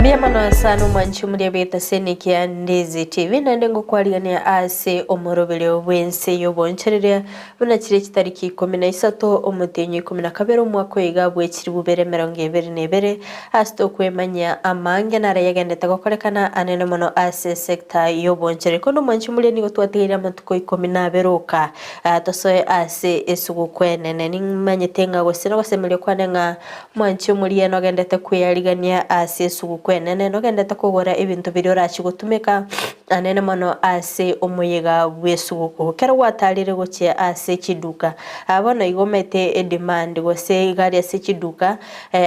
Biamano sana mwanchu mliabeta Kisii and Ndizi TV nandengo kwaliania ase omorobele Ense Yoboonchoreria bunakire kitariki 13 omutenyo 12 omwaka oiga bwekiri bubere 2022 asito kwemanya amange nara yagendete gokorekana anene mono ase sector Yoboonchoreria kono mwanchu mliani gotwateira amatuko 12 oka tosoe ase esugu kwenene nimanyete nga gosira gosemerio kwanenga mwanchu mliano agendete kwiyarigania ase esugu kwenene nogendete kugora ebintu biri orachi gutumika anene mono ase omuyiga bwesuguko kero watalire gochia ase chiduka abono igomete demand gose igari ase chiduka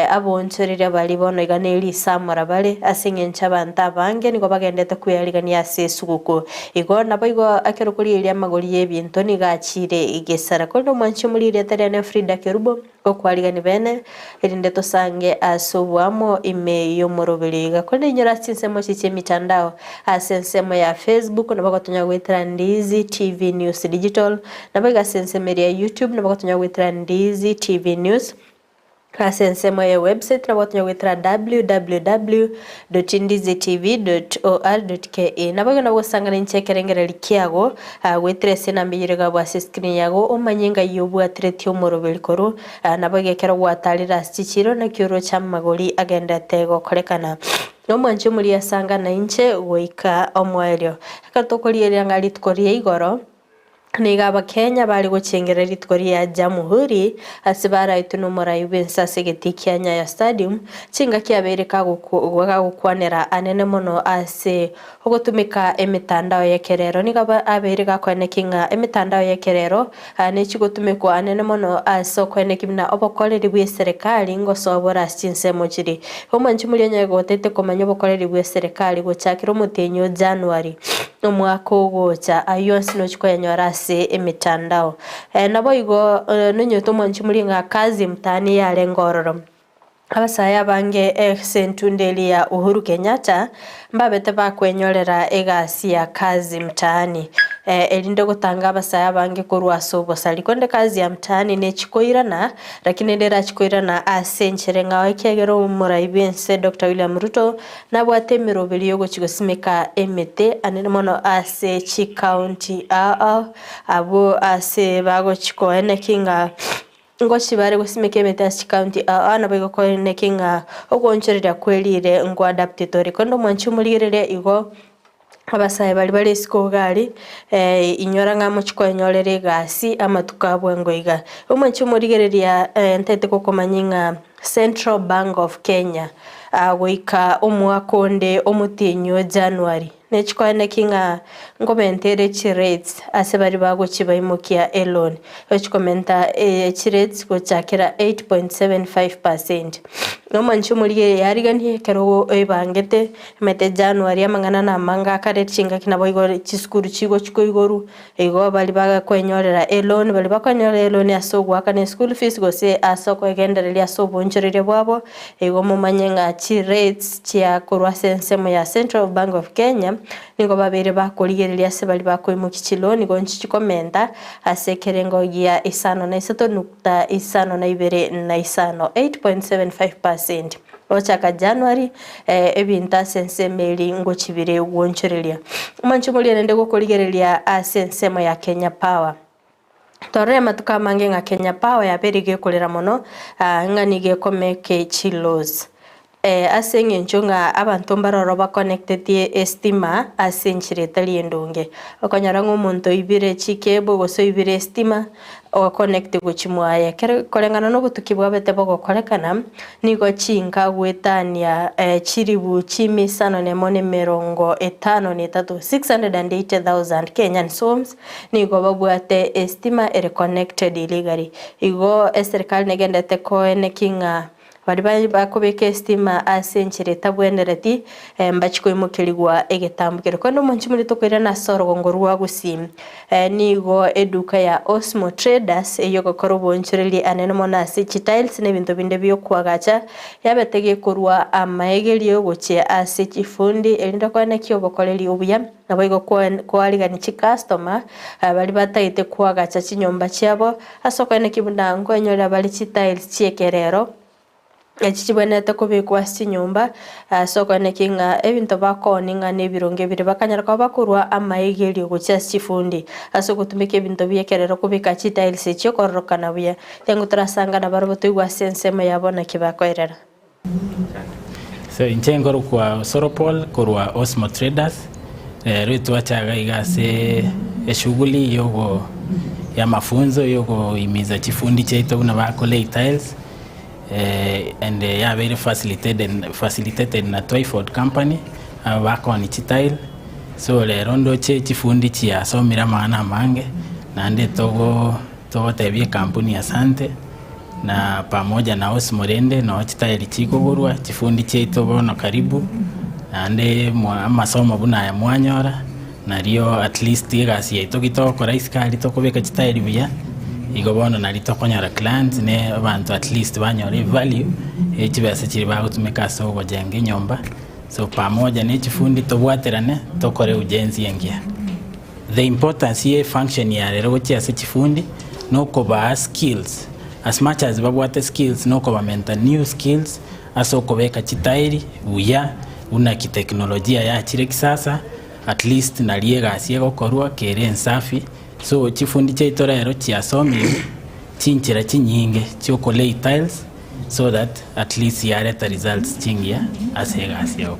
abonchoreria bali bono iganeri samora bale ase ngencha banta abange nigo bagendete kuyarigania ase esuguko igo nabo igo akero kuriria magori y'ebintu nigachire igesara kondo mwanchi muri tariane Fridah Kerubo okwarigani bene erinde tosange asobwamo ime yomoroberiga kone nyora sinsemo chiche mitandao asensemo ya Facebook nabagotonya gwitira Ndizi TV News Digital nabaga sensemo ya YouTube nabagotonya gwitira Ndizi TV News asensemo ya website nabagotonya gwitira www.ndizitv.or.ke nabaga nabosangana nchekerengera likiago gwitira senambiyirega bwa screen yago omanyinga yobwatireti omoroberi koru nabaga kero gwatalira chichiro na kyoro chamagori agenda tego korekana nomwancho muri asanga na inche goika omwerio akatokorieria ngari tukorie igoro niga Kenya bari gucengera ritkoria Jamhuri asibara ituno morayu bensa segetikia Nyayo Stadium chinga kiabereka gukwanera anene mono ase ogotumika emitandao ya kerero niga abereka kwanekinga emitandao ya kerero nechigotumikwa anene mono ase kwanekimna obokoreri bwe serikali ngosobora chinsemo chiri omwanchi muri nyagotete komanya obokoreri bwe serikali gochakira mutenyo January omwaka ogocha ayonsi no chikoyanyora ase emitandao nabo igo nonyoto mwanchi muri nga kazi mtani ya ngororo abasaya bange Ense ya Uhuru Kenyatta mbabete bakwenyorera egasi ya kazi mtani elinde gutanga abasaya bange kurwaso bosali konde kazi ya mtani nechikoirana lakini ndera chikoirana ase ncherenga wakegero umurayi Ense Dr. William Ruto nabwatemero beliyo gochigosimeka emete anene mono ase chi county abo ase bago chikoene kinga ngoshi bare gusimeke metasi county ana bego ko nekinga ogoncherera kwelire ngo adaptatory kondo mwanchu mulirere igo abasaye bali skogari inyora ngamo chikwenyorere gasi amatuka bwengo iga omwanchu muligereria ntete kokomanyinga Central Bank of Kenya goika omwakonde omutinyo January nechikwane kinga ngomentere rates ase bari bago chibaimokia elon ochikomenta rates gochakira 8.75%. Nomanchu muri yarigani kero ebangete mete January amangana na manga kare chinga kinabo igore chiskuru chigo chikoigoru ego bali baga kwenyorera elon bali bakonyorera elon asogwa kane school fees gose asoko egendereria Yoboonchoreria bwabo ego mumanyenga rates chia korwa sensemo ya Central Bank of Kenya nigo babere bakorigereria se bali bakoimukichilo nigo nchikomenta asekerengo ya 8.75% ochaka January ebinta sensemeli ngochibire Yoboonchoreria manchu muri nende gokorigereria asensemo ya Kenya Power tore matuka mange nga Kenya Power yaberige kolera mono nganige komeke chilos asenge nchonga abantu mbaroro ba connected estima asenchire tali endonge okonyara ngomuntu ibire chikebo goso ibire estima o connect gochimwaya kolengana no butukibwa bete bogo korekana nigo chinga gwetania chiribu chimisano ne mone 680,000 Kenyan soms nigo babwate estima ere connected illegally igo serikali negendete ko enekinga bari bakobeka estima asenchire tabwenereti mbachiko imukiligwa egetambukire kono munchi muri tokwira na sorogongo rwa Gusii nigo eduka ya Osmo Traders eyogo Yoboonchoreria anene mona ase tiles nebintu binde byo kwagacha yabetege kurwa amaegerio goche ase chifundi elinda kwana kyobokoreri obuya nabo igo kwaligani chi customer bali bataite kwagacha chinyomba chiabo asokane kibundango enyora bali tiles chiekerero chichibwenete kubikwa asti nyumba soko nekinga ebinto bakoninga nebironge bire bakanyara kwa bakurwa amaigerio gocha chifundi aso gutumika ebinto byekerero kubika chitiles echo kororokana buya tengo turasanga na baro tuigwa sensema yabona kibakoerera. So inchengo kwa Soropol kurwa Osmo Traders rwetu wachaga igase shughuli yogo ya mafunzo yogo imiza chifundi cheito una bakole tiles and yeah, very facilitated na Twyford company bako ni chitile so le rondo chifundi chia somira maana mange na nde togo tebie kampuni ya Asante na pamoja na Osmorende na chitile chiko gurwa chifundi cheito bono karibu na nde masomo buna ya mwanyora na rio at least igasi yeito kitoko rais kali to kubeka chitile buya igobono na lito konyara clients ne abantu at least banyore value echibese chiri bagutumika so gojenge nyomba so pamoja ne chifundi tobwaterane tokore ujenzi yengia. The importance here function ya rero gochia se chifundi no koba skills as much as babwate skills no koba mental new skills aso kobeka chitairi uya una kiteknolojia ya chire kisasa at least na liega siego korwa kere nsafi so chifundi cheito rero chiasomi chinchira chinyinge chokole tiles so that at least yareta results chingia asega siego.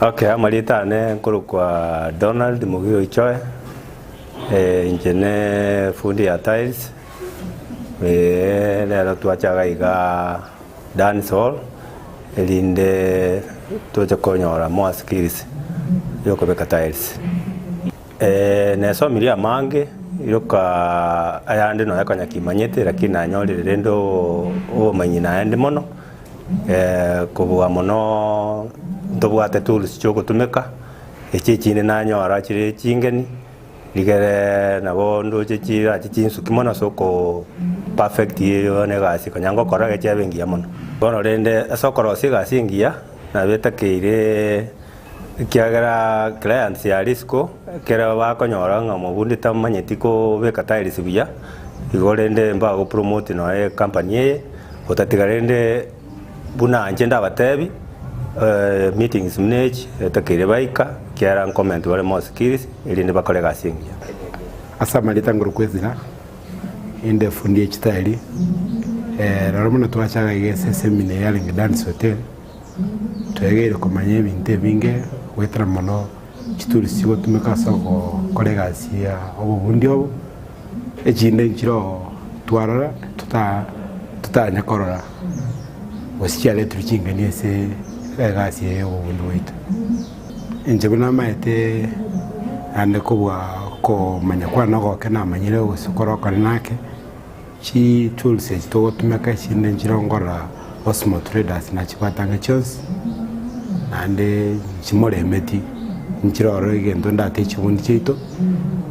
Okay, amalitane nkuru kwa Donald Mugio Ichoe njene fundi ya tiles lero tuachaga iga dance hall elinde tuacha konyora more skills yoko beka tiles neso milia mange iroka ayande no yakanya kimanyete lakini anyolire rendo o manyina ende mono kubuga mono ndobwate tools choko tumeka echichine nanyora chire chingeni ligere nabo ndo chichira chichinsu kimono soko perfect yone gasi kanyango korage chebengia mono bono rende sokoro sigasi ngia na beta keire kiagera clients ya risco kera bakonyora nga mubundi tamanyeti ko beka tiles buya igorende mba go promote no company ye otatigarende buna agenda batebi meetings manage takire baika kiara comment wale mo skills ili bakole gasingia asa malita nguru kwezira inde fundi chitali rarumuna twachaga igese seminar ya ling dance hotel twegere komanye binte binge wetra mono chituri sigo tumeka soko kolega sia obubundi obo echinde chiro twarara tutanya korora wasichale tuchinga nese gasi obubundi wetu injebuna maete ande kubwa ko manya kwa nago kana manyire usukoro kanake chi tools to tumeka chinde njiro ngora Osmo Traders na chikwatanga chos ande chimore meti njiro regendo ndate chibundi chito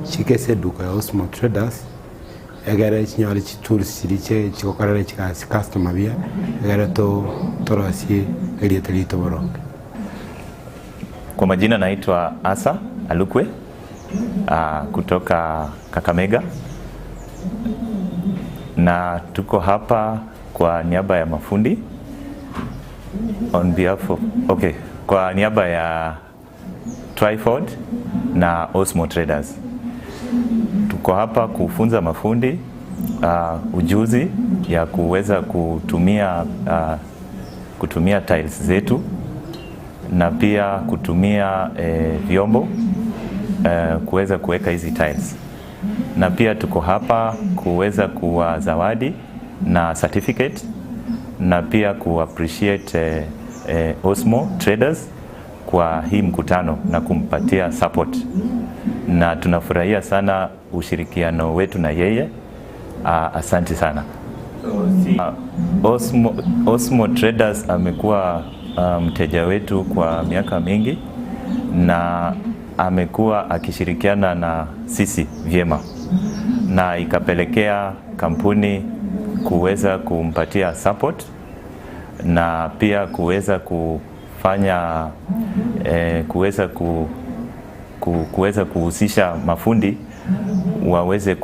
chikese duka Osmo Traders egere chinyore chi tools chiriche chikokarare chikasi customer bia egere to torosi elietelito boronge. Kwa majina naitwa Asa Alukwe kutoka Kakamega na tuko hapa kwa niaba ya mafundi on behalf of kwa niaba ya Twyford na Osmo Traders. Tuko hapa kufunza mafundi ujuzi ya kuweza kutumia tiles zetu na pia kutumia vyombo kuweza kuweka hizi tiles. Na pia tuko hapa kuweza kuwa zawadi na certificate na pia appreciate Osmo Traders kwa hii mkutano na kumpatia support. Na tunafurahia sana ushirikiano wetu na yeye. Asante sana. Osmo Traders amekuwa mteja wetu kwa miaka mingi na amekuwa akishirikiana na sisi vyema na ikapelekea kampuni kuweza kumpatia support na pia kuweza kufanya kuweza kuhusisha mafundi waweze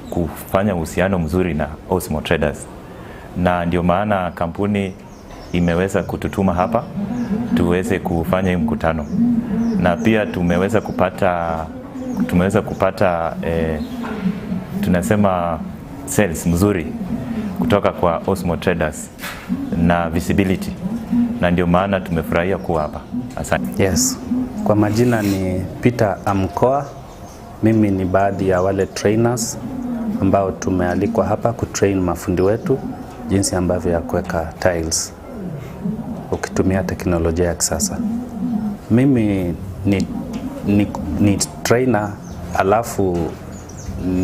kufanya uhusiano mzuri na Osmo Traders. na ndio maana kampuni imeweza kututuma hapa tuweze kufanya mkutano, na pia tumeweza kupata tunasema sales mzuri kutoka kwa Osmo Traders na visibility, na ndio maana tumefurahia kuwa hapa. Asante. Yes. Kwa majina ni Peter Amkoa. Mimi ni baadhi ya wale trainers ambao tumealikwa hapa kutrain mafundi wetu jinsi ambavyo ya kuweka tiles ukitumia teknolojia ya kisasa. Mimi ni trainer, alafu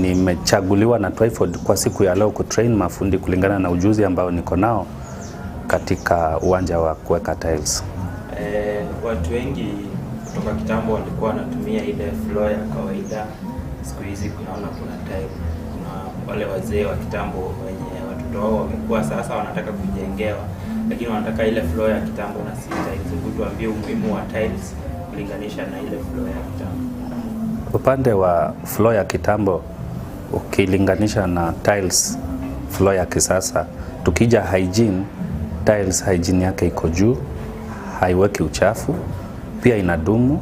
nimechaguliwa na Twyford kwa siku ya leo kutrain mafundi kulingana na ujuzi ambao niko nao katika uwanja wa kuweka tiles. Watu wengi kutoka kitambo walikuwa wanatumia ile floor ya kawaida. Siku hizi kunaona kuna tile. Kuna wale wazee wa kitambo wenye watoto wao wamekuwa sasa wanataka kujengewa, lakini wanataka ile floor ya kitambo na si tiles. Hebu tuambie umuhimu wa tiles kulinganisha na ile floor ya kitambo. Upande wa floor ya kitambo ukilinganisha na tiles floor ya kisasa, tukija hygiene, tiles hygiene yake iko juu, haiweki uchafu, pia inadumu,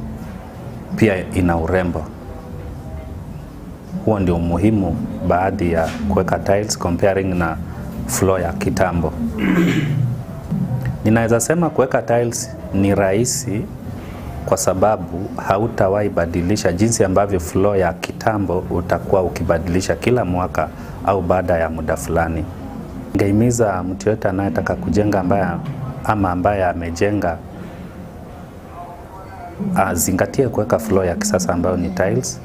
pia ina urembo. Huo ndio muhimu baadhi ya kuweka tiles comparing na floor ya kitambo. Ninaweza sema kuweka tiles ni rahisi kwa sababu hautawahi badilisha jinsi ambavyo floor ya kitambo utakuwa ukibadilisha kila mwaka au baada ya muda fulani. Ningehimiza mtu yote anayetaka kujenga ambaye amejenga azingatie kuweka floor ya kisasa ambayo ni tiles,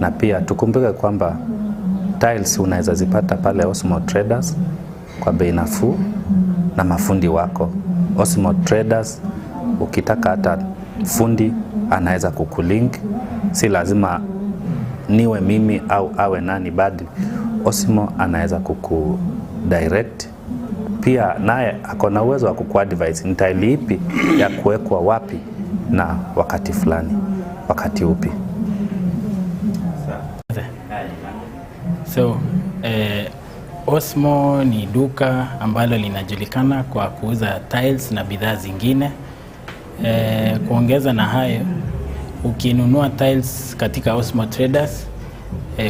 na pia tukumbuke kwamba tiles unaweza zipata pale Osmo Traders kwa bei nafuu na mafundi wako. Osmo Traders ukitaka hata fundi anaweza kukulink, si lazima niwe mimi au awe nani, bali Osmo anaweza kukudirect. Pia naye ako na uwezo wa kukuadvise ni tile ipi ya kuwekwa wapi na wakati fulani, wakati upi. So Osmo ni duka ambalo linajulikana kwa kuuza tiles na bidhaa zingine. Kuongeza na hayo, ukinunua tiles katika Osmo Traders,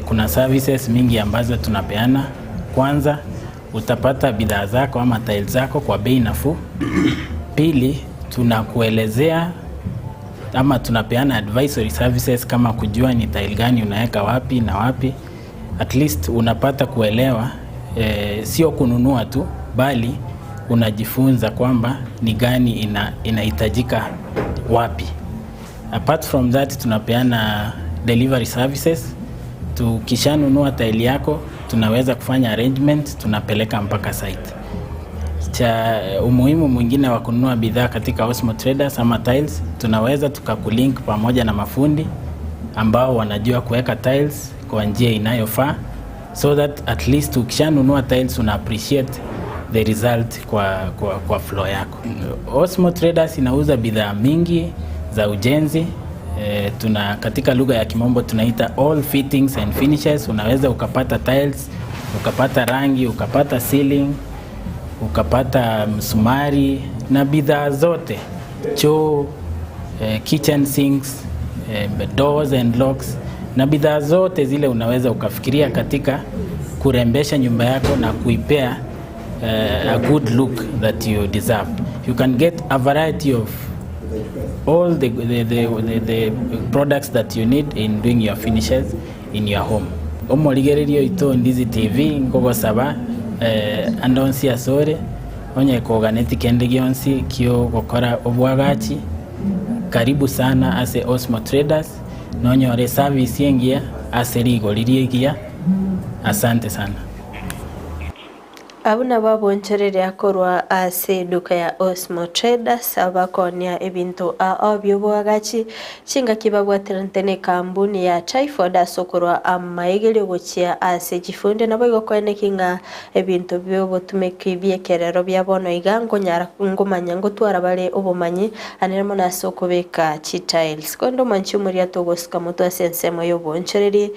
kuna services mingi ambazo tunapeana. Kwanza, utapata bidhaa zako ama tiles zako kwa bei nafuu. Pili, tunakuelezea ama tunapeana advisory services kama kujua ni tile gani unaweka wapi na wapi. At least unapata kuelewa, sio kununua tu, bali unajifunza kwamba ni gani inahitajika wapi. Apart from that, tunapeana delivery services. Tukishanunua tile yako, tunaweza kufanya arrangement, tunapeleka mpaka site. Umuhimu mwingine wa kununua bidhaa katika Osmo Traders ama tiles, tunaweza tukakulink pamoja na mafundi ambao wanajua kuweka tiles kwa njia inayofaa, so that at least ukishanunua tiles una appreciate the result kwa floor yako. Osmo Traders inauza bidhaa mingi za ujenzi. Katika lugha ya kimombo tunaita all fittings and finishes. Unaweza ukapata tiles, ukapata rangi, ukapata ceiling, ukapata msumari na bidhaa zote, choo, kitchen sinks, doors and locks, na bidhaa zote zile unaweza ukafikiria katika kurembesha nyumba yako na kuipea a good look that you deserve. You can get a variety of all the products that you need in doing your finishes in your home. Omoligererio ito Ndizi TV ngogo saba andonsi asore onye koganeti kende gionsi kio gukora obwagachi. Karibu sana ase Osmo Traders, nonyore service yengia ase rigoririe. Asante sana. Abuna Yoboonchoreria korwa ase duka ya Osmo Traders abakonia ebintu byobwagachi chinga kibabwaterantene kampuni ya Twyford asokorwa amaegelio gochia ase chifunde nabo igokone kinga ebintu byobotumeki byekerero byabono igango nyara ngomanya ngotwara bale obomanyi aneremo nasokobeka chi tiles kondo manchi muri atogosika muto asensemo Yoboonchoreria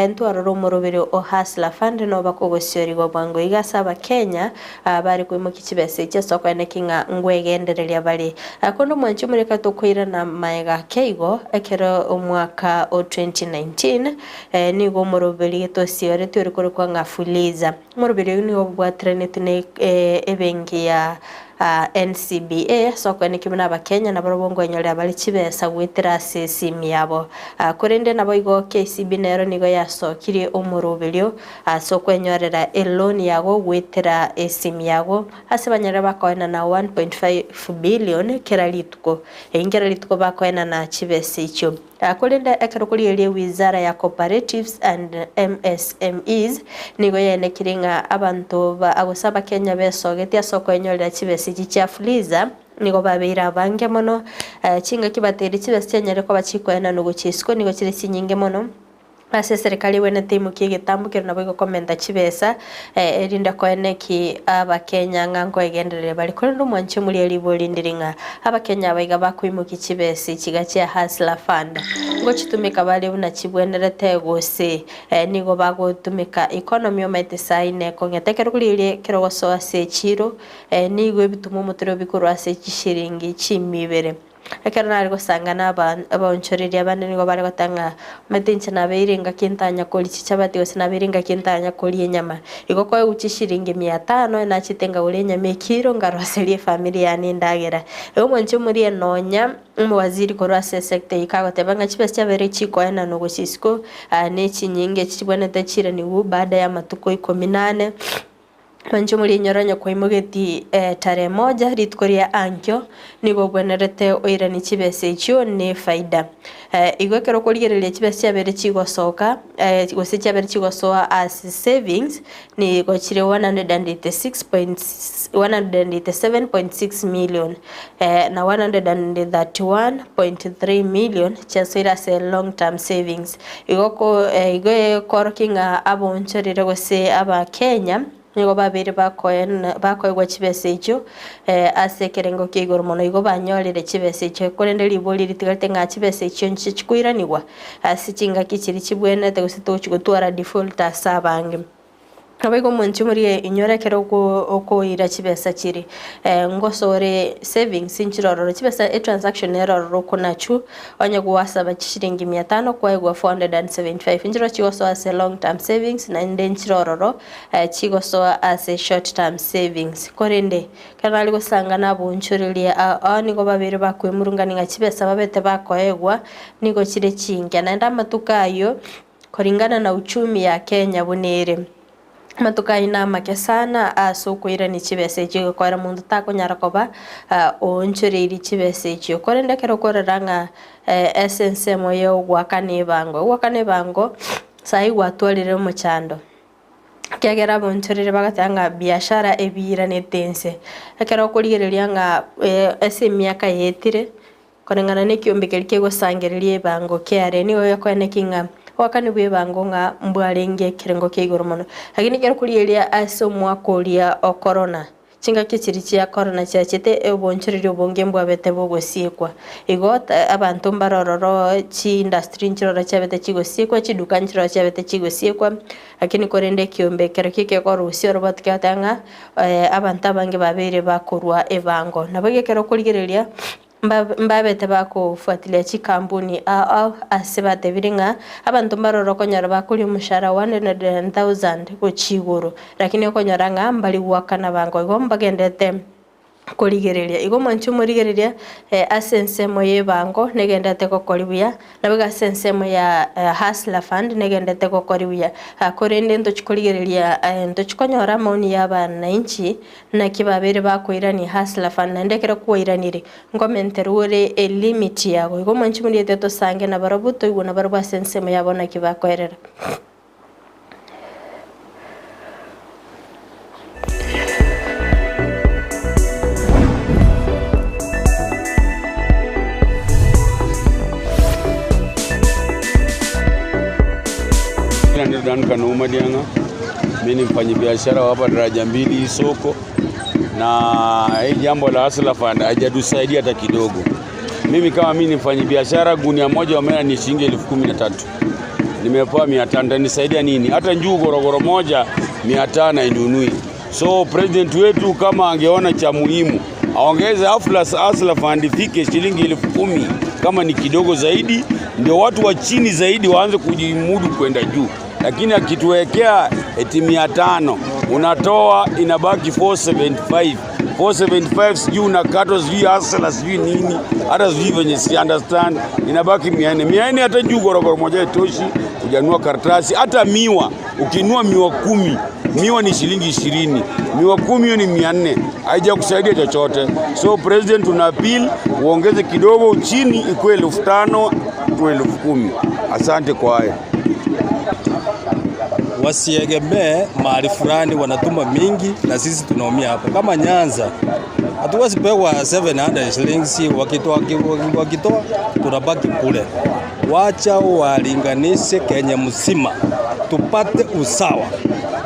ntwaro romorobero o hasla fund no bakogosiori go bango igasaba Kenya bari kwimuka kibese cya soko ene kinga ngwegendereria bari kondo mwanchu mureka tukwira na maega keigo ekero umwaka o 2019 nigo muroberi getosiore turi kuri kwa ngafuliza muroberi nigo bwatrenete ne ebengi ya NCBA soko ene kimuna abakenya na barobongo nyore abali kibesa gwitira simu yabo kurende nabo igo KCB nero nigo yasokire umurubirio soko enyorera eloni yago gwitira simu yago asibanyara bakoena na 1.5 billion keralituko ingeralituko bakoena na kibesa icho kurende ekarukuri wizara ya cooperatives and MSMEs nigo yene kiringa abantu agusaba Kenya besogetia soko enyorera kibesa ichiafuliza nigo babira bange mono chinga kibateri kibesa nyare ko bachikoena nugo chisiko nigo kire kinyinge mono ase serikali wene timu kigetambukira nabo igokomenda kibesa erinda koeneki abakenya ngango egenderere bali kondo mwanche muri elibolindiringa abakenya baiga bakwimuka kibesa kigachya Hustler Fund ngo chitumika bali una chibwenderete gose nigo bagotumika economy omete saine kongetekero kuri kirogoso ase chiro nigo bitumo mutero bikuru ase chishiringi chimibere ekero nari gusangana Yoboonchoreria abandi nigo bari gotanga matinche na beiringa kintanya koli chichabati gose na beiringa kintanya koli enyama igo kwa uchishiringi 500 na chitenga ule nyama ekiro ngaroserie family yani ndagera ego mwanche muri enonya umwaziri korwa sector ikagotebanga chibesa chabere chikoena no gosisiko ne chinyinge chibonete chire ni baada ya matuko 18 Mancho muri nyoranya kwa imugeti tarehe 1 ritkoria ankyo nigo bwenerete oirani kibesa icho ne Fridah igwekero kurigereria kibesa cyabere kigosoka gose cyabere kigosoa as savings ni gochire 187.6 million na 131.3 million chasira se long term savings igoko korkinga abonchorire gose aba Kenya nigo babiri bakoegwa kibesa icho ase kerengo kigoro mono igo banyorire kibesa icho korende liboli litigalte nga kibesa icho nchikwiraniwa ase chinga kichiri chibwenete gusito chigotwara default asabange abego mwanchi muri inyorekero okoira kibesa kiri ngosore savings inchiroro kibesa transaction error konachu onye gwasaba kishiringi 500 kwa egwa 475 injiro chigoso as long term savings na inchiroro chigoso as short term savings korende kanali gusangana Yoboonchoreria nigo babiri bakwemurungani nga kibesa babete bakoegwa nigo kire chinga na ndamatuka ayo koringana na uchumi ya Kenya bunere matuka ina make sana soko irani kibesa icho kwara mundu takonyara koba onchoreri kibesa icho korende kero koreranga Ense moyo gwakane bango sai gwatwalire mu chando kyagera Yoboonchoreria bagatanga biashara ebira netense ekero kurigereria nga ese miaka yetire korengana ne kyombekeri kegosangererie bango kyare niyo yakone kinga wakani bwe bango nga mbwarenge kirengo kigoro mono lakini kero kurielia aso mwakolia o corona chinga kichiri chia corona chia chete Yoboonchoreria obonge mbwabete bogosiekwa igota abantu mbarororo chi industry nchirora chabete chigosiekwa chiduka nchirora chabete chigosiekwa lakini korende kiombe kero kike korusio robot kyatanga abantu abange babere bakorwa ebango nabage kero kurigereria mbabete bakufuatilia chikampuni au asibate biringa abantu mbaroro konyara bakuri mushara 100,000 gochigoro lakini okonyoranga mbali wakana bango igomba gendete kurigereria igo mwanchu murigereria Ense moye bango negendete kokoribuya nabiga Ense moya Hustler Fund negendete kokoribuya korende ndo chikorigereria ndo chikonyora maoni y'abana inchi na kibabere bakoirani Hustler Fund ndekera kuiranire ngomenterure limit yago igo mwanchu muri teto sange na barabuto igo na baraba Ense moya bona kibakoerera Dan Kanuma Dianga, mimi mfanyi biashara hapa daraja mbili soko, na hii jambo la Hustler Fund hajatusaidia hata kidogo. Mimi kama mimi mfanyi biashara, gunia moja omena ni shilingi 13,000. Nimepewa 500, nisaidia nini? Hata njuu gorogoro moja 500 inunui. So president wetu kama angeona cha muhimu aongeze hustler fund ifike shilingi 10,000 kama ni kidogo zaidi, ndio watu wa chini zaidi waanze kujimudu kwenda juu. Lakini akituwekea eti 500 unatoa inabaki 475 sijui unakatwa sijui hustler sijui nini, hata sijui venye si understand, inabaki 400 hata juu gorogoro moja itoshi kujanua karatasi. Hata miwa ukinua miwa 10, miwa ni shilingi 20, miwa 10 hiyo ni 400, haija kusaidia chochote. So president una appeal uongeze kidogo chini ikuwe 5,000 tu 10,000. Asante kwa haya. Wasiegemee mahali fulani wanatuma mingi na sisi tunaumia hapa. Kama Nyanza hatuwezi pewa 700 shillings, wakitoa tunabaki kule. Wacha walinganishe Kenya mzima tupate usawa.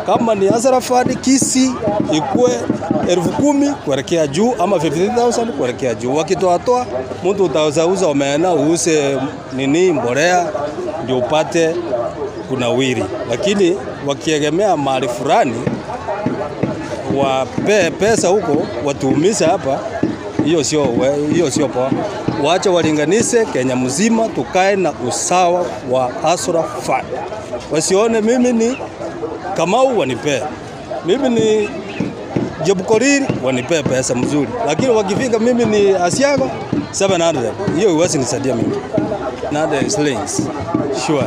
Kama ni hustler fund Kisii ikuwe 10,000 kuelekea juu ama 50,000 kuelekea juu. Wakitoa mtu utauza omena uuse nini mbolea ndio upate kunawiri. Lakini wakiegemea mahali fulani wape pesa huko watuumiza hapa, hiyo sio poa. Waache walinganishe Kenya mzima tukae na usawa wa hustler fund. Wasione mimi ni Kamau wanipea, mimi ni Yoboonchoreria wanipea pesa mzuri, lakini wakifika mimi ni Asiago 700, hiyo huwezi nisaidia mimi. 100 shillings sure.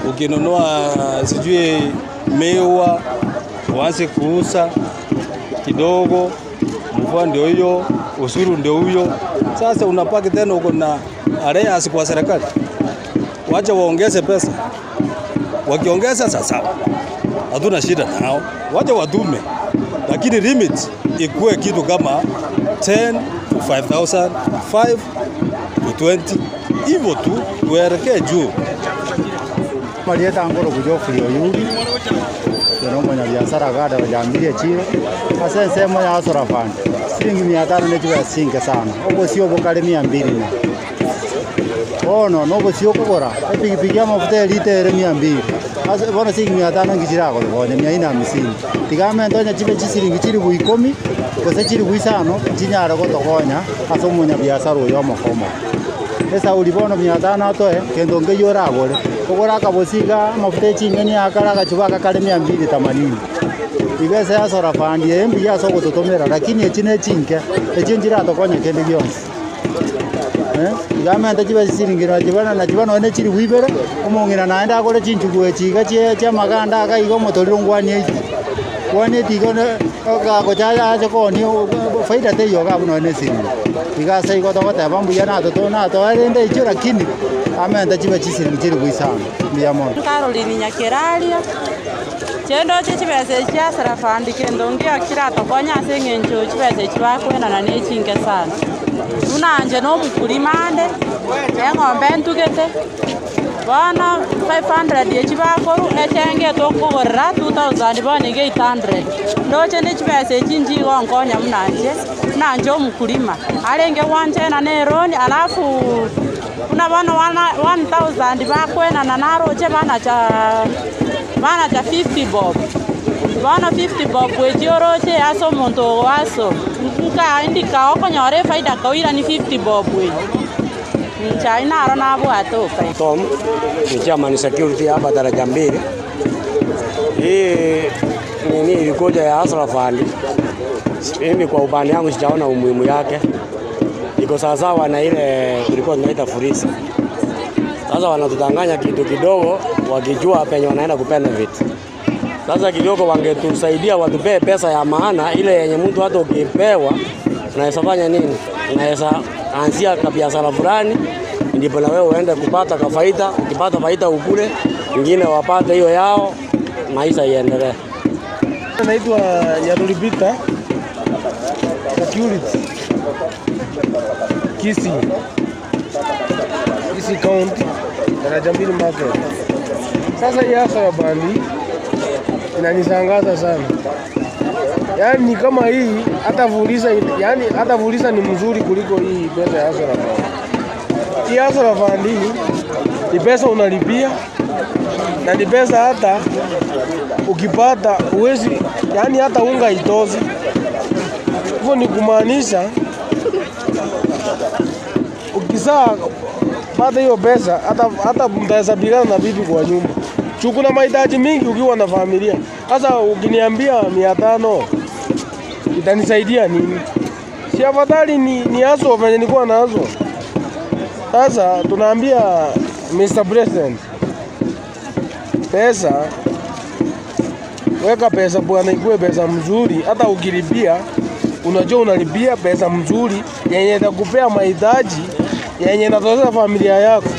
Ukinunua sijui miwa uanze kuuza kidogo, mvua ndio hiyo, usuru ndio huyo. Sasa unapaki tena uko na areas kwa serikali. Wacha waongeze pesa. Wakiongeza sasa hatuna shida nao, wacha wadume, lakini limit ikuwe kitu kama 10 to 5,000, 5 to 20, hivyo tu tuelekee juu. Malieta ngoro kujofuli oyuri ndio mwana biashara gada wajambirie chiro asa sema ya hustler fund shilingi 500 nejiwa singe sana obo sio bokale 200 na ono no sio kugora epigipigi ya mafuta liter 200 asa bona shilingi 500 ngijira ko bonye 450 tigame ndonya chibe shilingi chiri bu 10 kose chiri bu 5 chinyara ko tokonya asa munya biashara yo makoma esa ulibono 500 atoe kendo ngeyora agore kugora kabosiga mafuta chingeni akara kachubaka kale 280 igese ya hustler fund yembi ya soko totomera lakini echine chinke echinjira tokonya kende gyonse igame ndachiba siringira chibana na chibana one chiri wibere omongira naenda akore chinchugue chiga che maganda aka igo motoriro ngwanie tigone akakochaja achokoni faida te yoga buno ne siri igase igo togote bambu yana totona to arende icho lakini ame ndachiba chisiri chiri kuisana ndiamo Caroline Nyakeraria chendo chibese cha hustler fund kendo ngio kira tokonya sengenjo chibese chibakwena na nechinge sana tunanje no mukulimande eng'ombe ntugete bana 500 yechibakoru etenge tokugorera 2000 bonege 800 ndoche ne chibese chinji gonkonya nanje omukulima alenge wanje na neroni alafu kuna bana 1000 bakwena na naroche bana cha 50 bob bana 50 bob wejioroche aso monto waso nka indika okonyore faida kawira ni 50 bob we China arona bwato Tom ni chairman security hapa daraja mbili. Hii nini ilikuja ya hustler fund. Mimi kwa upande wangu sijaona umuhimu yake. Iko sawa na ile tulikuwa tunaita furisa. Sasa wanatudanganya kitu kidogo wakijua penye wanaenda kubenefit. Sasa kidogo wangetusaidia watupee pesa ya maana ile yenye mtu hata ukipewa unaweza fanya nini? Unaweza anzia biashara fulani ndipo na wewe uende kupata faida, ukipata faida ukule, wengine wapate hiyo yao, maisha iendelee. Naitwa Nyarulibita Security Kisii County daraja mbili market. Sasa hii hustler fund inanishangaza sana. Yaani kama hii hata Fuliza ni mzuri kuliko hii pesa ya hustler fund. Hii hustler fund ni pesa unalipia na ni pesa hata ukipata uwezi, yani hata unga itozi. Hivyo ni kumaanisha ukizaa pata hiyo pesa hata mtahesabikana na bibi kwa nyumba. Kuna mahitaji mingi ukiwa na familia. Sasa ukiniambia 500 itanisaidia nini? Si afadhali ni haso venye nilikuwa nazo. Sasa tunaambia Mr. President, pesa, weka pesa bwana, ikuwe pesa mzuri. Hata ukilipia unajua unalipia pesa mzuri yenye itakupea mahitaji yenye inatosha familia yako.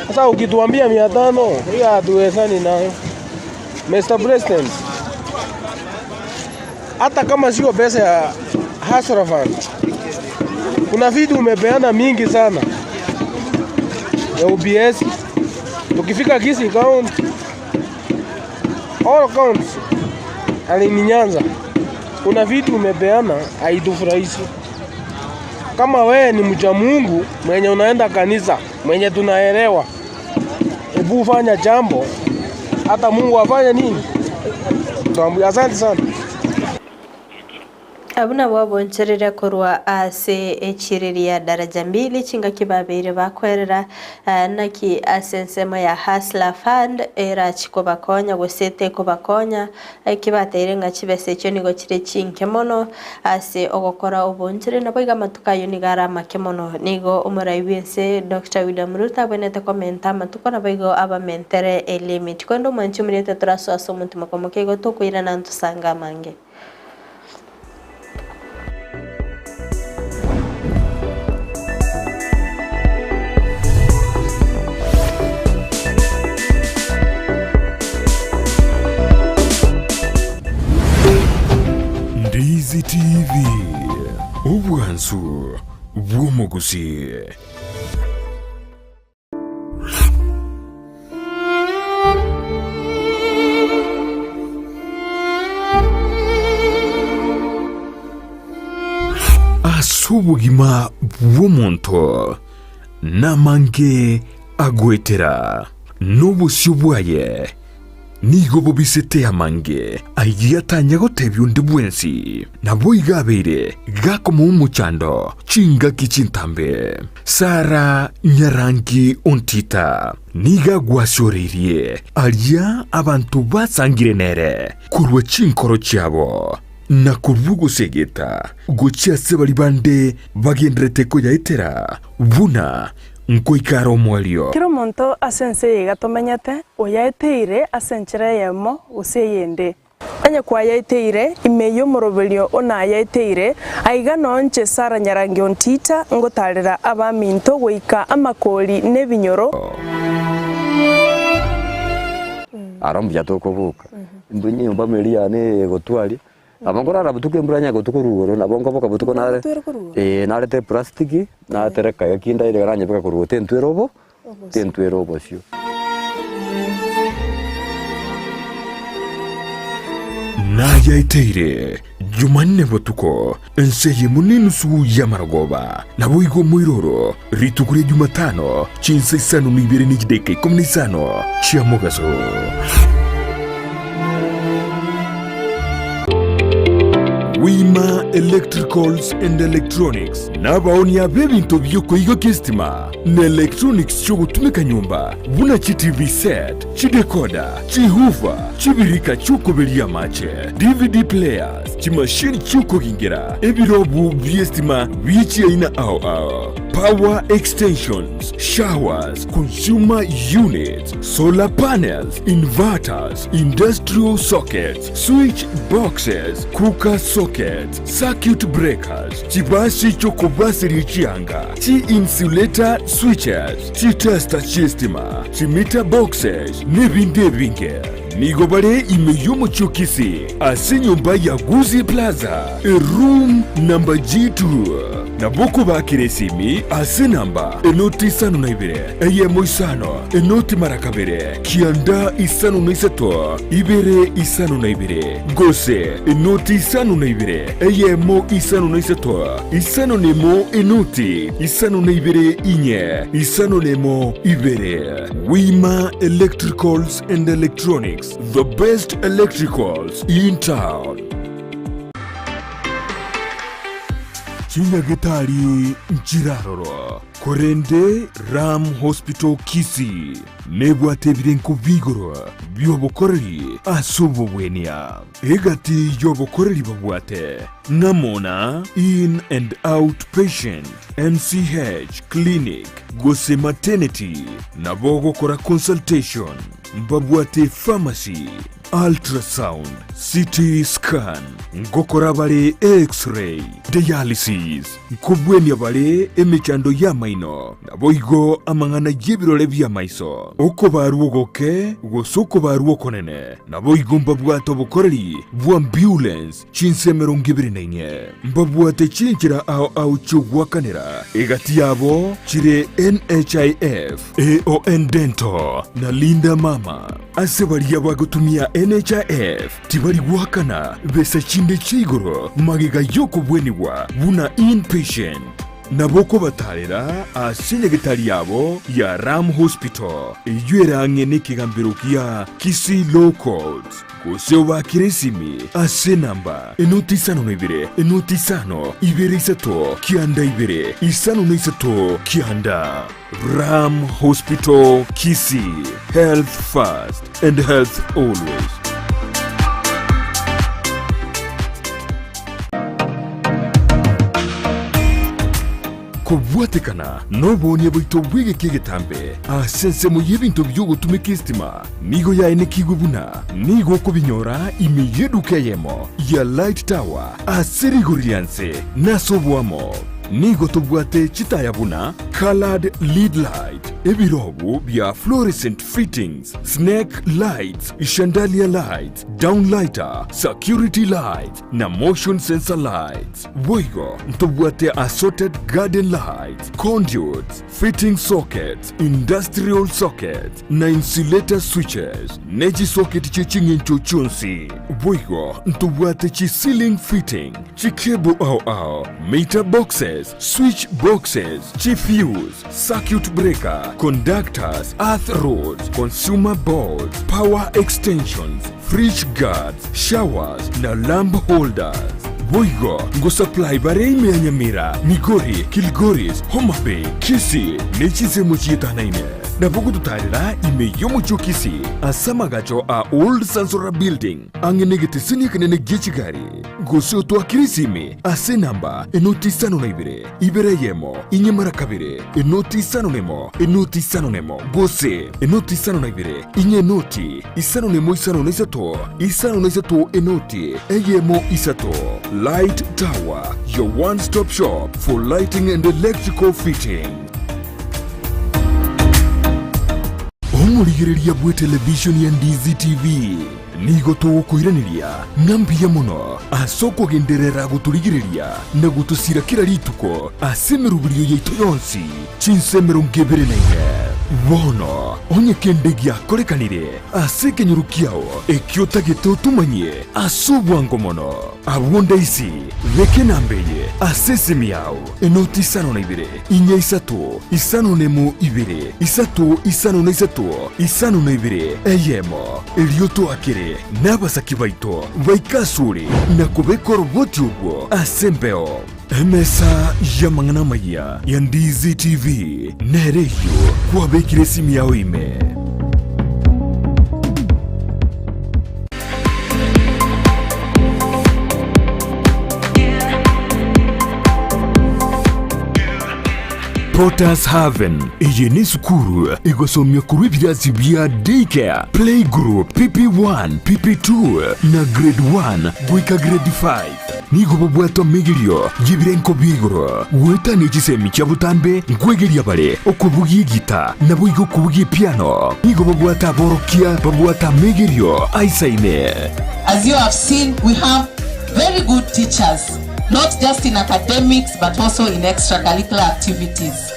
Sasa ukituambia 500 hiyo hatuwezani nayo. Mr. President, hata kama sio pesa ya Hustler Fund, kuna vitu umepeana mingi sana ya UBS. Tukifika Kisii County, all counts alini Nyanza, kuna vitu umepeana haitufurahishi. Kama wewe ni mcha Mungu mwenye unaenda kanisa, mwenye tunaelewa, hebu ufanya jambo hata Mungu afanye nini? Tuambie asante sana. Abuna Yoboonchoreria korwa ase echiriria daraja 2 chinga kibabire bakwerera naki asensemo ya Hustler Fund era chiko bakonya gosete ko bakonya kibatere nga chibese cyo nigo chire chinke mono ase ogokora obonchire naboiga matukayo nigara makemono nigo umurayi Ense Dr. William Ruta bonete komenta matukona boigo abamentere limit kondo manchumurete traso aso mutima komokego tokuira nantu sanga mange. Ndizi TV Obwansu Gusii. Asubugima bw'omuntu namange agwetera n'obusyo bwaye nigo bobisete amange ayatanya gotebya undi bwensi nabo igabire gakoma umuchando chinga kichintambe Sara Nyarangi ontita niga Yoboonchoreria alya abantu basangire nere kurwa chinkoro cyabo na kuvugo segeta gochiase bali bande bagendrete ko yaitera buna nkoikaro mwalio kiro monto asense gatomenyete oyaiteire asenchire yemo useyende anya kwa yaiteire imeyo moroberio ona yaiteire aiga nonche Sara Nyarangi ontita ngotarira abaminto goika amakoli nebinyoro arambya tokobuka ndunye mbamelia ne gotwali abangora rabutuke mbranya gotukurugoro nabongo boka butuko nare narete plastiki na tereka yakinda ile garanya beka kurugo tentwerobo sio na yaiteire Jumanne botuko Ense munini su yamaragoba nabo igo mwiroro ritukure Jumatano chinsa isano nibere nijideke komunisano chiamogaso Wima Electricals and Electronics nabaoni ya bebinto byoko igo kistima na electronics cyo gutumika nyumba buna chi TV set chi decoder chi hoover chi birika cyuko belia mache DVD players chi machine cyuko gingira ebirobu byestima bichi ina ao power extensions, showers, consumer units, solar panels, inverters, industrial sockets, switch boxes, cooker sockets, circuit breakers, chibasi chokobasi richianga, chi insulator switches, chi tester chistima, chi meter boxes, nebinde binge. nigo bare imeyomo chokisi ase nyumba ya Gusii Plaza room number G2 na boko bakiresimi ase namba enoti isano na ibere eyemo isano enoti marakabere kianda isano na isato ibere isano na ibere gose enoti isano na ibere eyemo isano na isato isano nemo enoti isano na ibere inye isano nemo ibere. Wima Electricals and Electronics, the best electricals in town. Chinyagetari Njiraroro Korende Ram Hospital Kisii nebwate birenko vigoro byobokoreri asubo bwenia egati yobokoreri babwate namona in and out patient MCH clinic gose maternity nabogo kora consultation mbabwate pharmacy ultrasound CT scan ngokora bale x-ray dialysis nkobwenia bale emechando ya maino naboigo amangana yebirole bya maiso uko baruogoke gosoko baruokonene naboigo mbabwato bukoreri bwa ambulance chinsemero ngibirinainye mbabwate chinchira au chugwakanira egati yabo chire NHIF AON Dental na Linda Mama ase bari yabagutumia NHIF tibari gwakana besa chinde chigoro magiga yoko bweniwa buna inpatient naboko batarera asinyagetari yabo ya Ram Hospital iyera ngene kigambirukia Kisii Low Court goseo bakiresimi ase namba enoti isano na ibere enoti isano ibere isato kianda ibere isano na isato kianda. Ram Hospital Kisii, health first and health always. Kubwatekana nobonye bwito bwege kigetambe asense mu yebinto byogo tumekistima nigo ya ene kigubuna nigo kubinyora imiyeduka yemo ya light tower aserigorianse nasobwamo nigo tubwate chitayabuna colored lead light ebirobu bya fluorescent fittings snake lights chandelier lights downlighter security lights na motion sensor lights boigo tubwate assorted garden lights conduits fitting sockets industrial sockets na insulator switches neji socket chichingincho chunsi boigo tubwate chi ceiling fitting chikebo au meter boxes switch boxes fuse circuit breaker conductors earth rods consumer boards power extensions fridge guards showers na lamp holders boigo ngo supply bareime ya Nyamira Migori Kilgoris Homa Bay Kisii nechizemo chietanaine nabogo tutarira imeyomo chokisi asamagacho a old Sansora building angenegete sini kanene gechigari gosio to akirisimi ase namba enoti isano na ibere yemo inyemara kabire enoti isano nemo gose enoti isano na ibere inye noti isano nemo isano na isato enoti eyemo isato. Light Tower, your one-stop shop for lighting and electrical fitting. Omurigereria bwe television ya Ndizi TV nigo tugukwiraniria ngambia muno asoko genderera guturigireria na gutusira kira rituko asemerubirio yaitu yonsi chinsemero ngebere naine bono onye kendegia korekanire aseke nyurukiao ekiota geto tumanye asubwango mono abunda isi veke nambeye asesemi yao enoti isano na ibere inye isato isano nemo ibere isato isano na ibere eyemo elioto akere nabasaki baito baikasuri na kubekoro boti ubwo asembeo emesa ya mangana maya ya Ndizi TV nereyo kwa bekire simi yao ime. Potters Haven iyi ni sukuru igosomya kuri birasi bya daycare, playgroup, PP1, PP2 na grade 1 gwika grade 5 nigo bobwato migirio jibirenko bigoro wetani gisemi cyabutambe nkwegeria bare okubugi gita nabo igo kubugi piano nigo bobwata borokia bobwata migirio aisaine. As you have seen, we have very good teachers, not just in academics but also in extracurricular activities.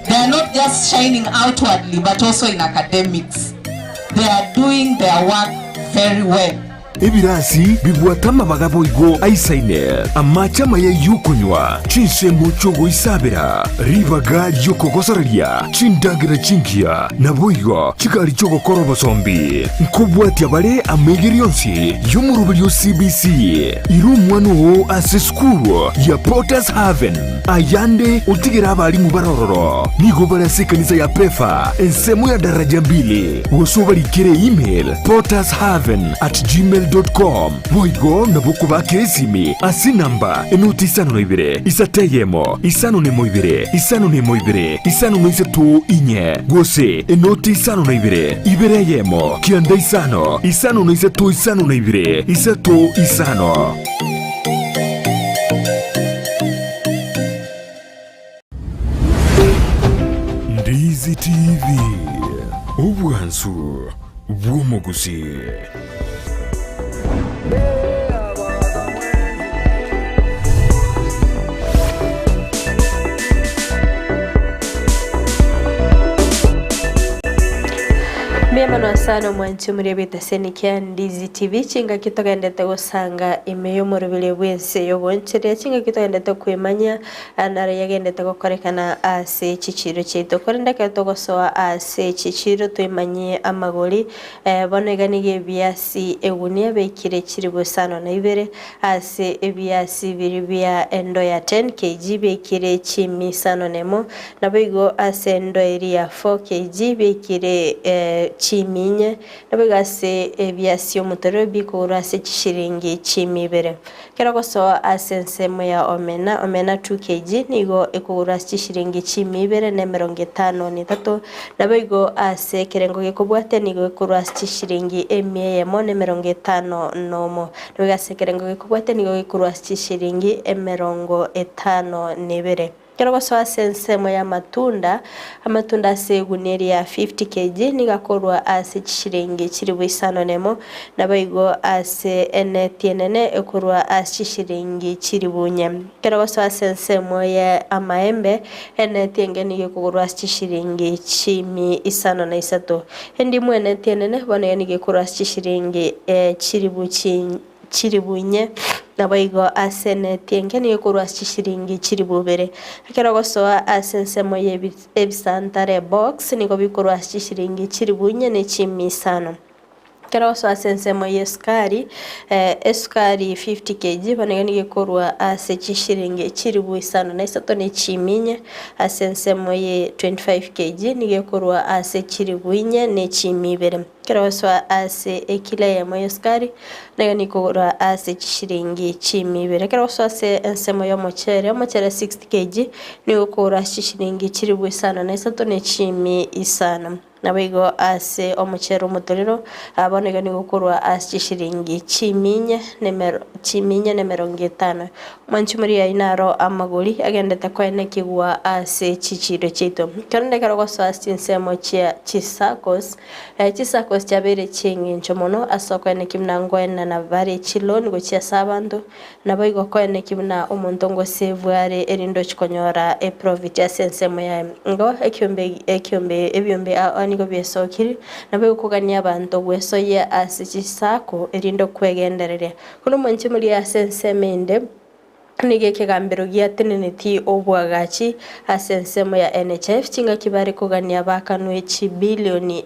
They are not just shining outwardly but also in academics. They are doing their work very well. Ebirasi bibwatama bagabo igo aisaine amachama ya yukunywa chinse muchogo isabira ribaga yokogosoreria chindagira chingia naboigo chikali chogo korobo sombi nkubwati abale amegirionsi yomurubyo CBC irumwano ase school ya Potters Haven ayande utigira abali mubarororo nigo barase kanisa ya Pefa ensemo ya daraja 2 wosobarikire email pottershaven@gmail.com Boigo na buku bakesimi asi namba enuti isano no ibere isateyemo isano ne moibere isano ne moibere isano no isatu inye gose enuti isano no ibere yemo kianda isano no isatu isano no ibere isatu isano. Ndizi TV ubwansu bw'umuguzi. Miamano sana mwanchi murebeta senikia Ndizi TV chinga kitogendete gusanga imeyo murubile bwense Yoboonchoreria chinga kitogendete kwemanya anara yagendete gukorekana ase chichiro cheto korenda katogosoa ase chichiro twemanye amagori boneganige biasi egunia bekire chiribo sano na ibere ase ebiasi biribia endo ya 10 kg bekire chimi sano nemo nabigo ase endo area 4 kg bekire chiminye nabigase ebyasyo mutoro bikura se chishiringi chimibere keragoso asensemo ya omena 2 kg nigo ekura chishiringi chimibere ne 53 nabigo ase kerengo gekobwate nigo ekura chishiringi emye mo ne 50 nomo nabigase kerengo gekobwate nigo ekura chishiringi 50 nebere keragoso asensemo ya amatunda ase Gusii 50 kg nigakorwa ase chishiringi chiribu isano nemo nabayigo ase enetienene ekorwa ase chishiringi chiribu nye keragoso asensemo ya amaembe enetienge nigekorwa ase chishiringi chimi isano na isato endimu enetienene bone nigekorwa ase chishiringi chiribunye nabayigo asene tienge niyo kurwa chishiringi chiribubere keragosoa asensemo yebisantare box niko bikorwa chishiringi chiribunye ne chimisano keragoso asensemo yeskari eskari 50 kg banegani gekorwa ase chishiringi chiribu isano na isato ne chiminye asensemo ye 25 kg nigekorwa ase chiribunye ne chimibere keragoso ase ekila ya moyeskari negani korwa ase chishiringi chimibere keragoso ase ensemo yo mochere 60 kg nigekorwa chishiringi chiribu isano na isato ne chimi isano nabigo ase omuchero mutorero abonega ni gukorwa ase chishiringi chiminye ne 50 mwanchi muri ya inaro amagori agendete kwene kigwa ase chichiro chito kandi karagoso ase nsemo chia chisakos chabere chingi nchomono asoko ene kimnangwena na bare chilon go chia sabandu nabigo kwene kimna omuntu ngo sevware erindo chikonyora profit asensemo ya ngo ekyombe ebyombe nigo byesokiri nabe kugania abantu gwesoye asichisako erindo kwegenderere kuno mwanchi muri asensemende nige kigambiro giateneneti obwagachi asensemo ya NHF chinga kibare kugania bakanwe bilioni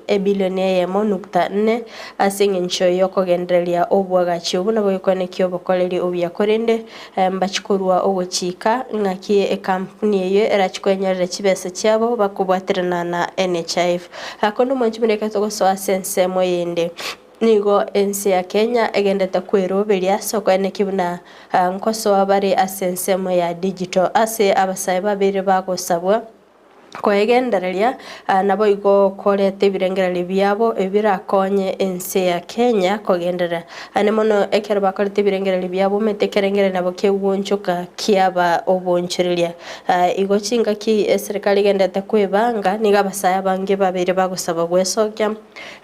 yemo 4 asingincho yokogendereria obwagachi obuna boyikone kyobokoleri obyakorende mbachikorwa ogochika ngakie ekampuni eyo erachikwenyerera chibese cyabo bakubwaterana na NHF hakono mwanchi muri katogoso asensemo yende nigo Ense ya Kenya egendete kweroberia soko ene kibuna nkoso abari asensemo ya digital ase abasaye babiri bagosabwa kwegendereria nabo igo korete birengereri byabo ebirakonye ense ya Kenya kogendera ane mono ekero bakorete birengereri byabo metekerengere nabo kebwonchoka kiaba Yoboonchoreria igo chinga ki serikali gendete kwebanga niga basaya bange babere bagusaba gwesokya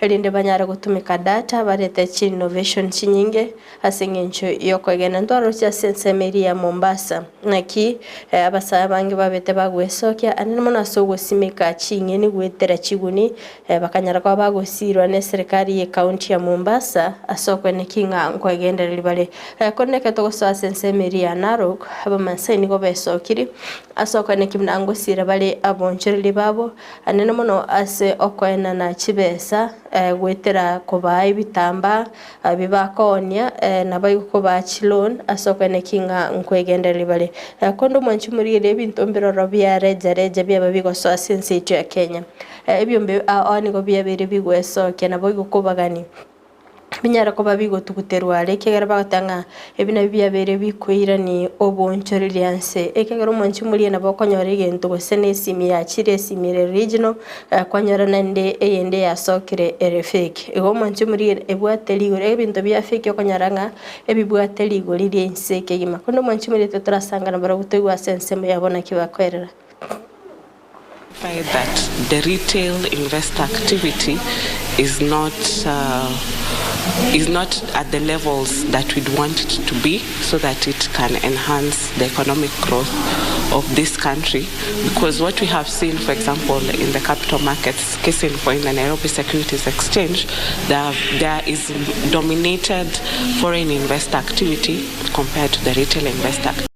erinde banyara gutumika data barete chi innovation chinyinge asengencho yokogenda ndwaro cia sensemeri ya Mombasa naki abasaya bange babete bagwesokya ane mono gusimika chingeni gwetera chiguni bakanyara kwa bagusirwa ne serikali ye county ya Mombasa asokwe ne kinga nkwegendereri bale koneka to so sensemeri ya Narok abamaseni go besokiri asokwe ne kimnango sira bale Yoboonchoreria babo anene mono ase okwena na chibesa gwetera kuba ibitamba bibakonya nabayuko ba chilon asokwe ne kinga nkwegendereri bale kondo mwanchumurire bintu mbiroro bya reja bya babigo so sense ya Kenya ebyombe anigo byabere bigweso kena boyo kubagani binyara ko babigo tuguterwale kegera bagatanga ebina byabere bikoira ni Yoboonchoreria Ense ekegero mwanchi muri na bakonyore gento gosene simi ya chire simire regional kwanyara nande eyende ya sokire erefake ego mwanchi muri ebwateli gore ebinto bya fake okonyaranga ebibwateli gore ri Ense kegima kondo mwanchi muri tutrasanga na baragutegwa sense yabona kibakwerera that the retail investor activity is not at the levels that we'd want it to be, so that it can enhance the economic growth of this country. Because what we have seen, for example, in the capital markets, Kisii in the Nairobi Securities Exchange, there is dominated foreign investor activity compared to the retail investor activity.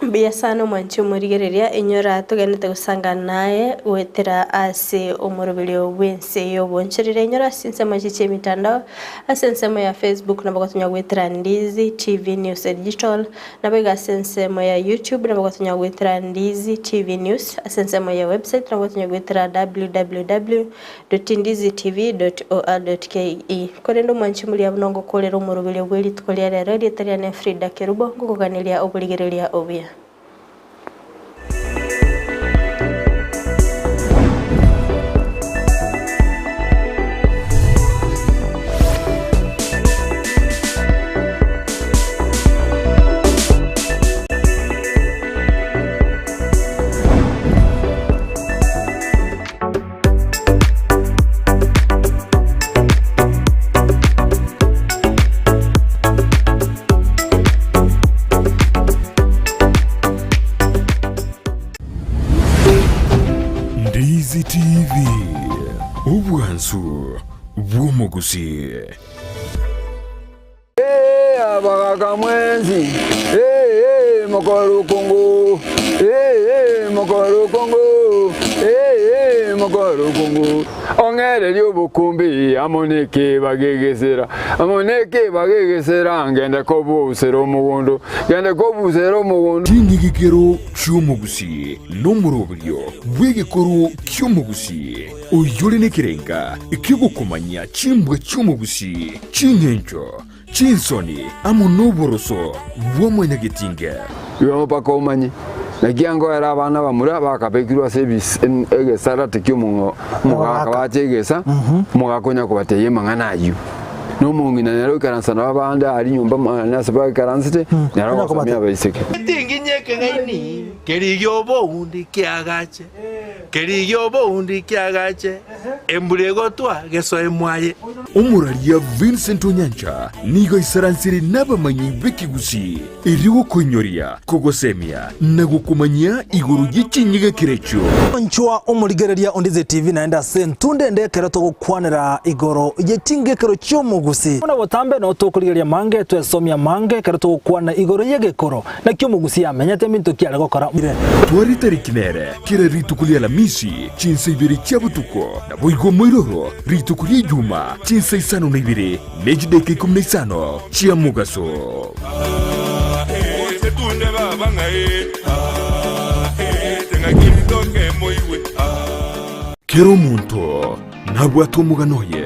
Biasano Yoboonchoreria enyora tugenete gusanga naye wetera ase omorobelio wense Yoboonchoreria enyora sinse machiche mitandao asensemo ya Facebook na bagotonya wetera Ndizi TV News Digital na bega sensemo ya YouTube na bagotonya wetera Ndizi TV News asensemo ya website na bagotonya wetera www.ndizitv.or.ke korendo Yoboonchoreria bunongo kolero omorobelio bweli tukolera radio tariane Fridah Kerubo ngokuganilia obuligereria obia. Ndizi TV Obwansu Gusii Abaga mwenzi mokoro Kongo mokoro Kongo ongere yobukumbi amoneke bagegesera ngende kobusero mugondo Tingigikero cy'Omugusii n'omurobiryo bw'egikoro cy'Omugusii oyole nekirenga ikigukomanya chimbwe cy'Omugusii chinyencho chinsoni amonoboroso bw'omunyagitinge yo pakomanye nagiango era abana bamura bakapekirwa service egesara tikyo mugakabachegesa mugakonya kubateye manganayo no mungina nero karansa nabanda ari nyumba nasaba karansite nero komia baiseke tinginyeke gaini kerigyobo undi kiagache embulego twa geso emwaye Omuraria Vincent Onyancha nigo isaransiri n'abamanyi b'Ekigusii iriwo konyoria kogosemia na gukumanya iguru y'Ikinyiga kirecho Nchwa omurigereria Ndizi TV naenda sentunde ndekera to gukwanira igoro y'Itingekero cy'Omugusii ona botambe no tukurigeria mange twesomia mange kera to gukwana igoro y'Egekoro na cy'Omugusii amenyete mintu kiara gukora twari tarikinere kira ritukulia la misi chinse ibiri cyabutuko na boigo moiroro ritukulia juma chinse isano na ibiri nejideke 15 chia mugaso kero muntu nabwato muganoye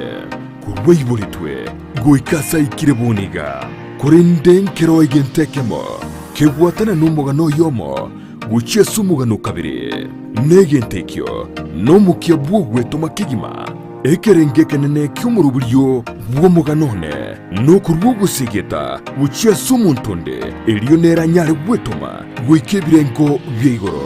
kurweibolitwe goikasa ikirebuniga kurinde nkero igentekemo kebwatana n'umugano yomo gucia sumugano kabiri negentekyo no mukia bwogweto makigima ekerengeke nene ky'umuruburyo bw'omuganone n'okurwo gusigeta gucia sumuntonde eriyo nera nyare gwetoma gwekebirengo byeigoro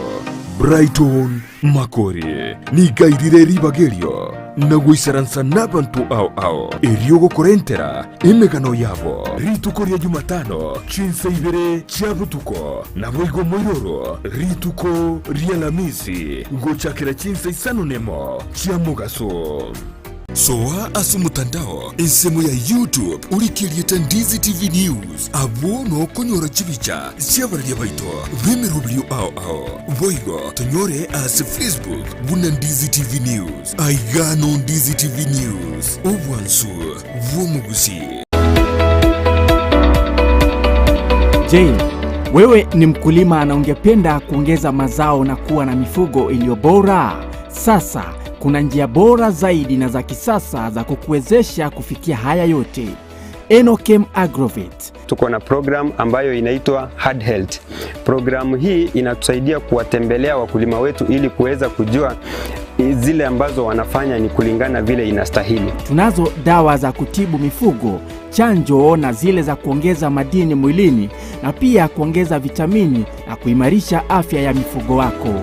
Brighton Makori nigairire ribagerio na gwisaransa n'abantu ao eriyo gukorentera emegano yabo rituko rya Jumatano chinsa ibere cia butuko na boigo moiroro rituko rya Lamisi gochakira chinsa isano nemo cia mugaso soa asu mutandao ensemo ya YouTube urikirieta Ndizi TV News abo no konyora chibicha siabaria baito bemerubrio ao boigo tonyore as Facebook buna Ndizi TV News aigano Ndizi TV News obwansu Gusii. Je, wewe ni mkulima na ungependa kuongeza mazao na kuwa na mifugo iliyo bora? Sasa kuna njia bora zaidi na za kisasa za kukuwezesha kufikia haya yote. Enochem Agrovet. Tuko na program ambayo inaitwa Hard Health. Programu hii inatusaidia kuwatembelea wakulima wetu ili kuweza kujua zile ambazo wanafanya ni kulingana vile inastahili. Tunazo dawa za kutibu mifugo, chanjo na zile za kuongeza madini mwilini na pia kuongeza vitamini na kuimarisha afya ya mifugo wako.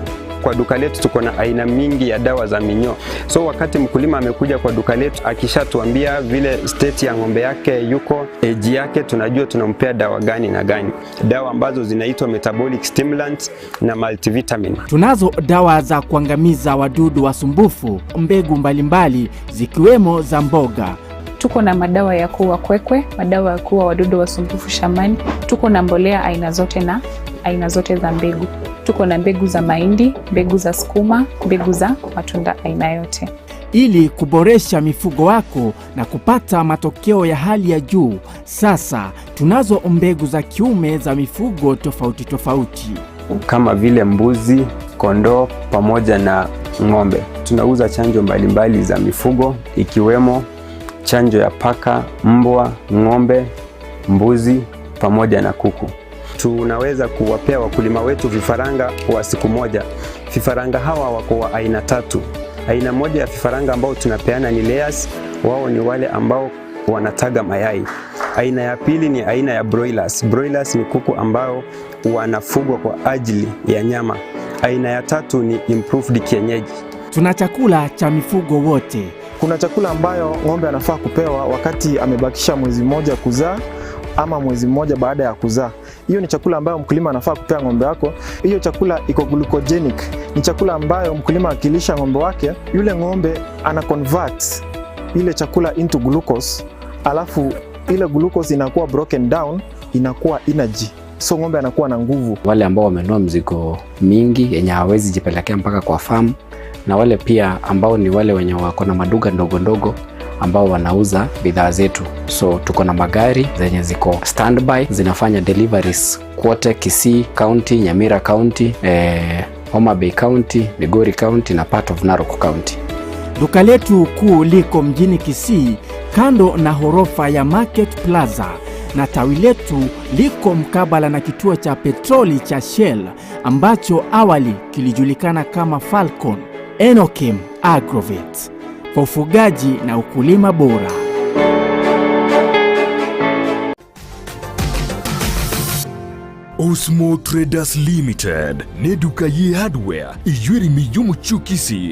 Kwa duka letu tuko na aina mingi ya dawa za minyoo. So wakati mkulima amekuja kwa duka letu akishatuambia vile state ya ng'ombe yake yuko, age yake, tunajua tunampea dawa gani na gani. Dawa ambazo zinaitwa metabolic stimulants na multivitamin. Tunazo dawa za kuangamiza wadudu wasumbufu, mbegu mbalimbali zikiwemo za mboga. Tuko na madawa ya kuua kwekwe, madawa ya kuua wadudu wasumbufu shambani. Tuko na mbolea aina zote na aina zote za mbegu. Tuko na mbegu za mahindi, mbegu za sukuma, mbegu za matunda aina yote. Ili kuboresha mifugo wako na kupata matokeo ya hali ya juu, sasa tunazo mbegu za kiume za mifugo tofauti tofauti. Kama vile mbuzi, kondoo pamoja na ng'ombe. Tunauza chanjo mbalimbali za mifugo ikiwemo chanjo ya paka, mbwa, ng'ombe, mbuzi pamoja na kuku. Tunaweza kuwapea wakulima wetu vifaranga kwa siku moja. Vifaranga hawa wako wa aina tatu. Aina moja ya vifaranga ambao tunapeana ni layers, wao ni wale ambao wanataga mayai. Aina ya pili ni aina ya broilers. Broilers ni kuku ambao wanafugwa kwa ajili ya nyama. Aina ya tatu ni improved kienyeji. Tuna chakula cha mifugo wote. Kuna chakula ambayo ng'ombe anafaa kupewa wakati amebakisha mwezi mmoja kuzaa ama mwezi mmoja baada ya kuzaa. Hiyo ni chakula ambayo mkulima anafaa kupea ng'ombe wako. Hiyo chakula iko glucogenic. Ni chakula ambayo mkulima akilisha ng'ombe wake, yule ng'ombe ana convert ile chakula into glucose, alafu ile glucose inakuwa broken down, inakuwa energy. So ng'ombe anakuwa na nguvu. Wale ambao wamenunua mzigo mingi yenye hawezi jipelekea mpaka kwa farm, na wale pia ambao ni wale wenye wako na maduka ndogo ndogo ambao wanauza bidhaa zetu. So tuko na magari zenye ziko standby zinafanya deliveries kote Kisii County, Nyamira County, Homa Bay County, Migori County na part of Narok County. Duka letu kuu liko mjini Kisii kando na horofa ya Market Plaza, na tawi letu liko mkabala na kituo cha petroli cha Shell ambacho awali kilijulikana kama Falcon. Enochem Agrovet, kwa ufugaji na ukulima bora. Osmo Traders Limited ne duka ye hardware ijwiri mijumu chukisi